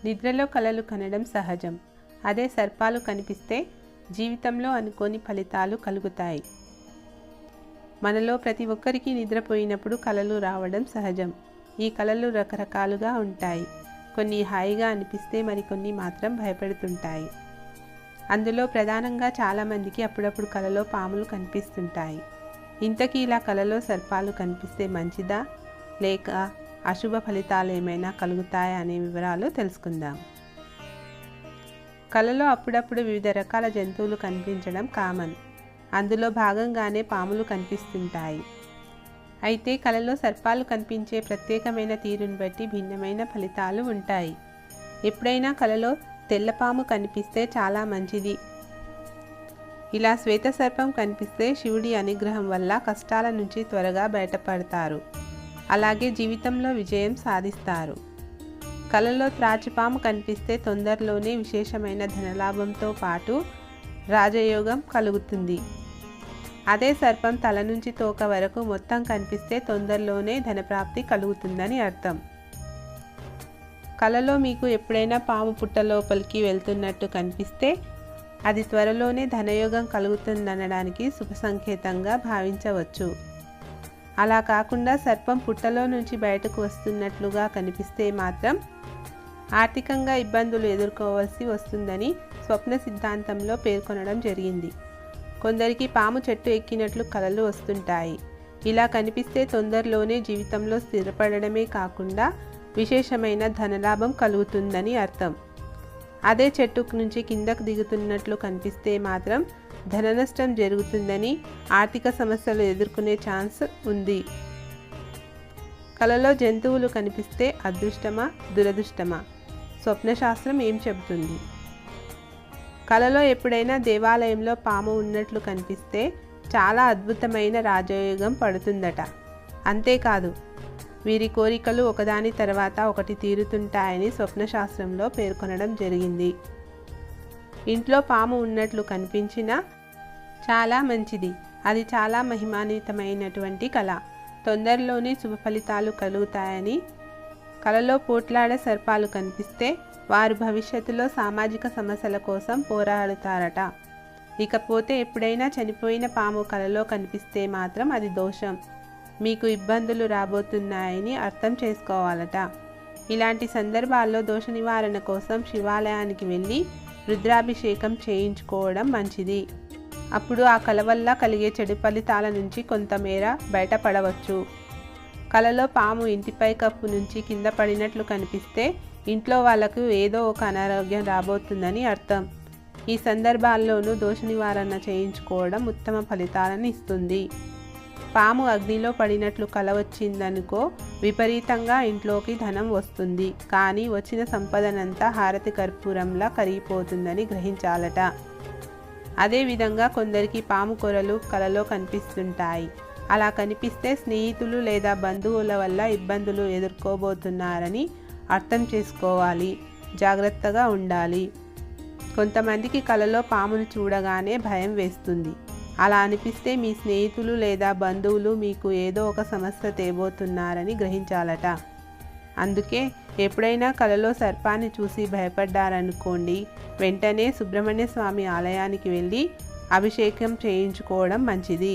నిద్రలో కలలు కనడం సహజం. అదే సర్పాలు కనిపిస్తే జీవితంలో అనుకోని ఫలితాలు కలుగుతాయి. మనలో ప్రతి ఒక్కరికి నిద్రపోయినప్పుడు కలలు రావడం సహజం. ఈ కలలు రకరకాలుగా ఉంటాయి. కొన్ని హాయిగా అనిపిస్తే మరికొన్ని మాత్రం భయపెడుతుంటాయి. అందులో ప్రధానంగా చాలామందికి అప్పుడప్పుడు కలలో పాములు కనిపిస్తుంటాయి. ఇంతకీ ఇలా కలలో సర్పాలు కనిపిస్తే మంచిదా లేక అశుభ ఫలితాలు ఏమైనా కలుగుతాయా అనే వివరాలు తెలుసుకుందాం. కలలో అప్పుడప్పుడు వివిధ రకాల జంతువులు కనిపించడం కామన్. అందులో భాగంగానే పాములు కనిపిస్తుంటాయి. అయితే కలలో సర్పాలు కనిపించే ప్రత్యేకమైన తీరును బట్టి భిన్నమైన ఫలితాలు ఉంటాయి. ఎప్పుడైనా కలలో తెల్లపాము కనిపిస్తే చాలా మంచిది. ఇలా శ్వేత సర్పం కనిపిస్తే శివుడి అనుగ్రహం వల్ల కష్టాల నుంచి త్వరగా బయటపడతారు. అలాగే జీవితంలో విజయం సాధిస్తారు. కలలో త్రాచిపాము కనిపిస్తే తొందరలోనే విశేషమైన ధనలాభంతో పాటు రాజయోగం కలుగుతుంది. అదే సర్పం తల నుంచి తోక వరకు మొత్తం కనిపిస్తే తొందరలోనే ధనప్రాప్తి కలుగుతుందని అర్థం. కలలో మీకు ఎప్పుడైనా పాము పుట్ట లోపలికి వెళ్తున్నట్టు కనిపిస్తే అది త్వరలోనే ధనయోగం కలుగుతుందనడానికి శుభ సంకేతంగా భావించవచ్చు. అలా కాకుండా సర్పం పుట్టలో నుంచి బయటకు వస్తున్నట్లుగా కనిపిస్తే మాత్రం ఆర్థికంగా ఇబ్బందులు ఎదుర్కోవాల్సి వస్తుందని స్వప్న సిద్ధాంతంలో పేర్కొనడం జరిగింది. కొందరికి పాము చెట్టు ఎక్కినట్లు కలలు వస్తుంటాయి. ఇలా కనిపిస్తే తొందరలోనే జీవితంలో స్థిరపడమే కాకుండా విశేషమైన ధనలాభం కలుగుతుందని అర్థం. అదే చెట్టు నుంచి కిందకు దిగుతున్నట్లు కనిపిస్తే మాత్రం ధన నష్టం జరుగుతుందని, ఆర్థిక సమస్యలు ఎదుర్కొనే ఛాన్స్ ఉంది. కలలో జంతువులు కనిపిస్తే అదృష్టమా దురదృష్టమా? స్వప్నశాస్త్రం ఏం చెబుతుంది? కలలో ఎప్పుడైనా దేవాలయంలో పాము ఉన్నట్లు కనిపిస్తే చాలా అద్భుతమైన రాజయోగం పడుతుందట. అంతేకాదు, వీరి కోరికలు ఒకదాని తర్వాత ఒకటి తీరుతుంటాయని స్వప్నశాస్త్రంలో పేర్కొనడం జరిగింది. ఇంట్లో పాము ఉన్నట్లు కనిపించినా చాలా మంచిది. అది చాలా మహిమాన్వితమైనటువంటి కళ. తొందరలోనే శుభ ఫలితాలు కలుగుతాయని. కలలో పోట్లాడే సర్పాలు కనిపిస్తే వారు భవిష్యత్తులో సామాజిక సమస్యల కోసం పోరాడుతారట. ఇకపోతే ఎప్పుడైనా చనిపోయిన పాము కలలో కనిపిస్తే మాత్రం అది దోషం, మీకు ఇబ్బందులు రాబోతున్నాయని అర్థం చేసుకోవాలట. ఇలాంటి సందర్భాల్లో దోష నివారణ కోసం శివాలయానికి వెళ్ళి రుద్రాభిషేకం చేయించుకోవడం మంచిది. అప్పుడు ఆ కల వల్ల కలిగే చెడు ఫలితాల నుంచి కొంతమేర బయటపడవచ్చు. కలలో పాము ఇంటిపై కప్పు నుంచి కింద పడినట్లు కనిపిస్తే ఇంట్లో వాళ్లకు ఏదో ఒక అనారోగ్యం రాబోతుందని అర్థం. ఈ సందర్భాల్లోనూ దోష నివారణ చేయించుకోవడం ఉత్తమ ఫలితాలను ఇస్తుంది. పాము అగ్నిలో పడినట్లు కల వచ్చిందనుకో, విపరీతంగా ఇంట్లోకి ధనం వస్తుంది, కానీ వచ్చిన సంపదనంతా హారతి కర్పూరంలా కరిగిపోతుందని గ్రహించాలట. అదేవిధంగా కొందరికి పాము కొరలు కలలో కనిపిస్తుంటాయి. అలా కనిపిస్తే స్నేహితులు లేదా బంధువుల వల్ల ఇబ్బందులు ఎదుర్కోబోతున్నారని అర్థం చేసుకోవాలి. జాగ్రత్తగా ఉండాలి. కొంతమందికి కలలో పామును చూడగానే భయం వేస్తుంది. అలా అనిపిస్తే మీ స్నేహితులు లేదా బంధువులు మీకు ఏదో ఒక సమస్య తేబోతున్నారని గ్రహించాలట. అందుకే ఎప్పుడైనా కలలో సర్పాన్ని చూసి భయపడ్డారనుకోండి, వెంటనే సుబ్రహ్మణ్య స్వామి ఆలయానికి వెళ్ళి అభిషేకం చేయించుకోవడం మంచిది.